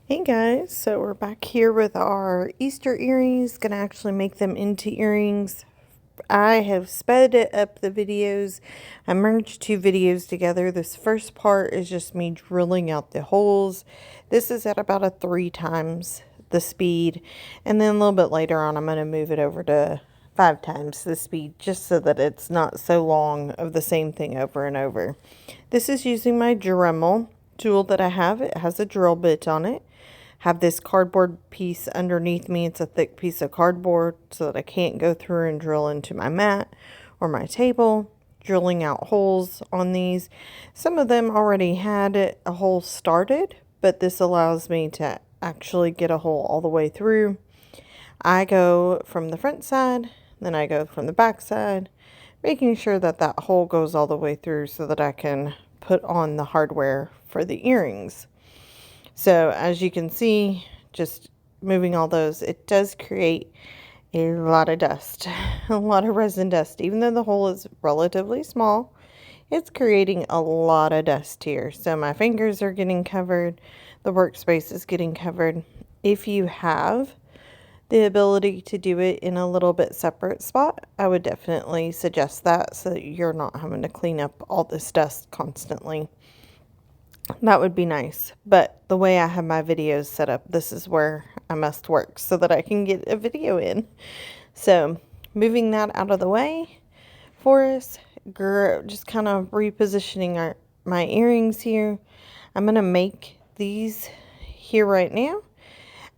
Hey guys, so we're back here with our Easter earrings. Gonna actually make them into earrings. I have sped up the videos. I merged two videos together. This first part is just me drilling out the holes. This is at about a 3 times the speed. And then a little bit later on, I'm gonna move it over to 5 times the speed just so that it's not so long of the same thing over and over. This is using my Dremel tool that I have. It has a drill bit on it. Have this cardboard piece underneath me. It's a thick piece of cardboard so that I can't go through and drill into my mat or my table, drilling out holes on these. Some of them already had a hole started, but this allows me to actually get a hole all the way through. I go from the front side, then I go from the back side, making sure that that hole goes all the way through so that I can put on the hardware for the earrings. So as you can see, just moving all those, it does create a lot of dust, a lot of resin dust. Even though the hole is relatively small, it's creating a lot of dust here. So my fingers are getting covered, the workspace is getting covered. If you have the ability to do it in a little bit separate spot, I would definitely suggest that so that you're not having to clean up all this dust constantly. That would be nice, but the way I have my videos set up, this is where I must work so that I can get a video in. So moving that out of the way for us, just kind of repositioning my earrings here. I'm going to make these here right now.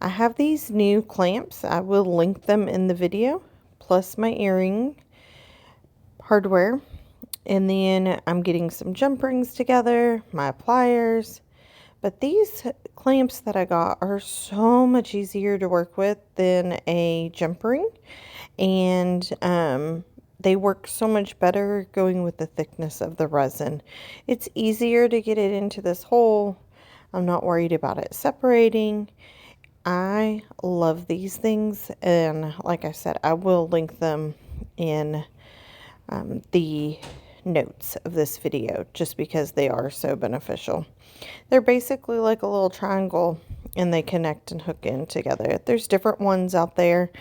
I have these new clamps. I will link them in the video, plus my earring hardware. And then I'm getting some jump rings together, my pliers. But these clamps that I got are so much easier to work with than a jump ring. And they work so much better going with the thickness of the resin. It's easier to get it into this hole. I'm not worried about it separating. I love these things. And like I said, I will link them in the notes of this video just because they are so beneficial. They're basically like a little triangle and they connect and hook in together. There's different ones out there.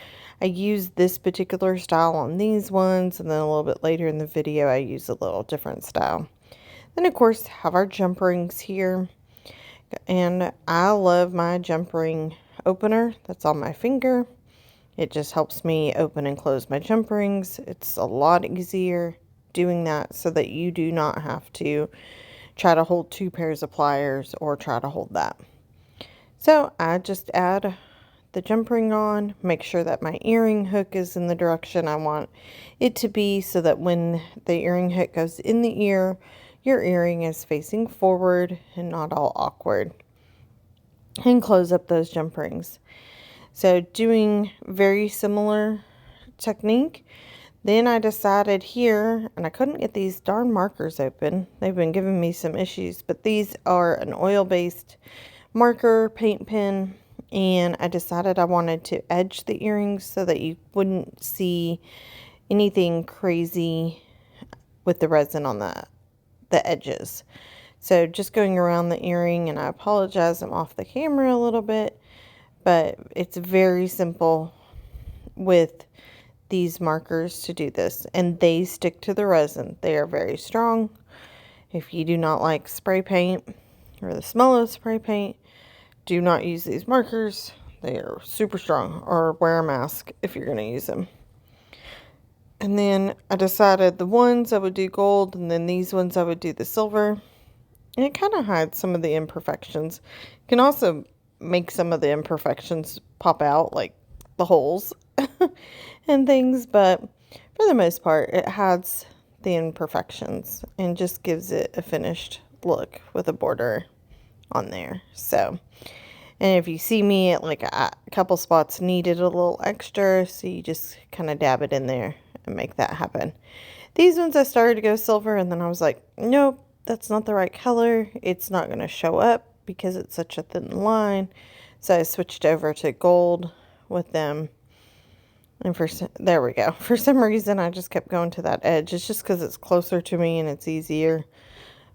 I use this particular style on these ones, and then a little bit later in the video I use a little different style. Then of course have our jump rings here, and I love my jump ring opener that's on my finger. It just helps me open and close my jump rings. It's a lot easier doing that so that you do not have to try to hold 2 pairs of pliers or try to hold that. So I just add the jump ring on, make sure that my earring hook is in the direction I want it to be so that when the earring hook goes in the ear, your earring is facing forward and not all awkward. And close up those jump rings. So doing very similar technique. Then I decided here, and I couldn't get these darn markers open. They've been giving me some issues, but these are an oil-based marker paint pen, and I decided I wanted to edge the earrings so that you wouldn't see anything crazy with the resin on the edges. So just going around the earring, and I apologize, I'm off the camera a little bit, but it's very simple with these markers to do this, and they stick to the resin. They are very strong. If you do not like spray paint or the smell of spray paint, do not use these markers. They are super strong, or wear a mask if you're going to use them. And then I decided the ones I would do gold, and then these ones I would do the silver. And it kind of hides some of the imperfections. You can also make some of the imperfections pop out, like the holes and things, but for the most part it hides the imperfections and just gives it a finished look with a border on there. So, and if you see me at like a couple spots needed a little extra, so you just kind of dab it in there and make that happen. These ones I started to go silver, and then I was like, nope, that's not the right color. It's not going to show up because it's such a thin line. So I switched over to gold with them. And there we go. For some reason, I just kept going to that edge. It's just because it's closer to me and it's easier.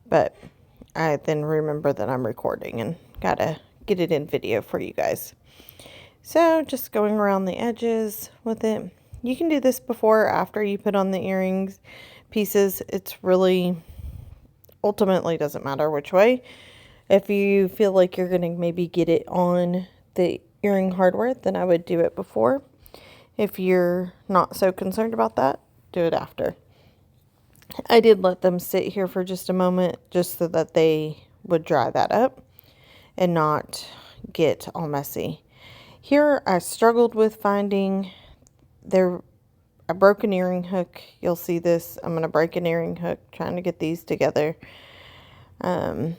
But I then remember that I'm recording and gotta get it in video for you guys. So just going around the edges with it. You can do this before or after you put on the earrings pieces. It's really, ultimately doesn't matter which way. If you feel like you're going to maybe get it on the earring hardware, then I would do it before. If you're not so concerned about that, do it after. I did let them sit here for just a moment just so that they would dry that up and not get all messy. Here I struggled with finding a broken earring hook. You'll see this. I'm going to break an earring hook trying to get these together. And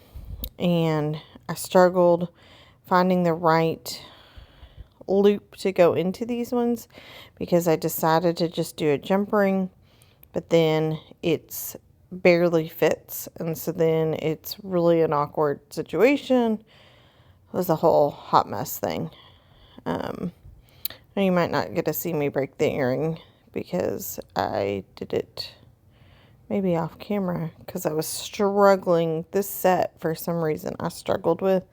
I struggled finding the right loop to go into these ones because I decided to just do a jump ring, but then it's barely fits, and so then it's really an awkward situation. It was a whole hot mess thing. You might not get to see me break the earring because I did it maybe off camera because I was struggling. This set, for some reason, I struggled with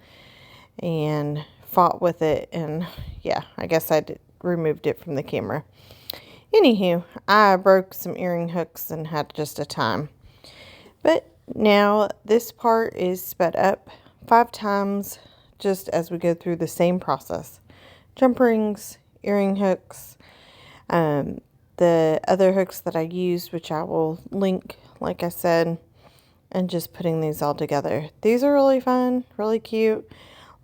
and fought with it, and yeah, I guess I removed it from the camera. Anywho, I broke some earring hooks and had just a time. But now this part is sped up 5 times just as we go through the same process. Jump rings, earring hooks, the other hooks that I used, which I will link, like I said, and just putting these all together. These are really fun, really cute.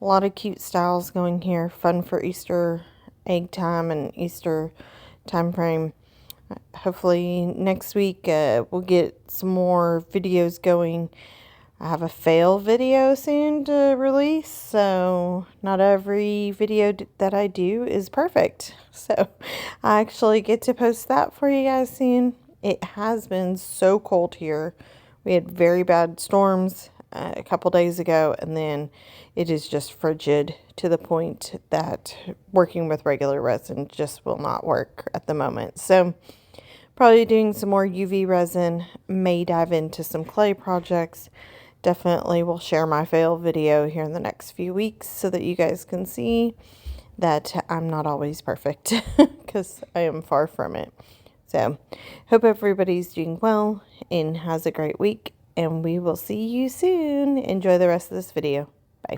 A lot of cute styles going here. Fun for Easter egg time and Easter time frame. Hopefully next week we'll get some more videos going. I have a fail video soon to release, so not every video that I do is perfect. So I actually get to post that for you guys soon. It has been so cold here. We had very bad storms a couple days ago, and then it is just frigid to the point that working with regular resin just will not work at the moment. So probably doing some more UV resin, may dive into some clay projects. Definitely will share my fail video here in the next few weeks so that you guys can see that I'm not always perfect because I am far from it. So hope everybody's doing well and has a great week, and we will see you soon. Enjoy the rest of this video. Bye.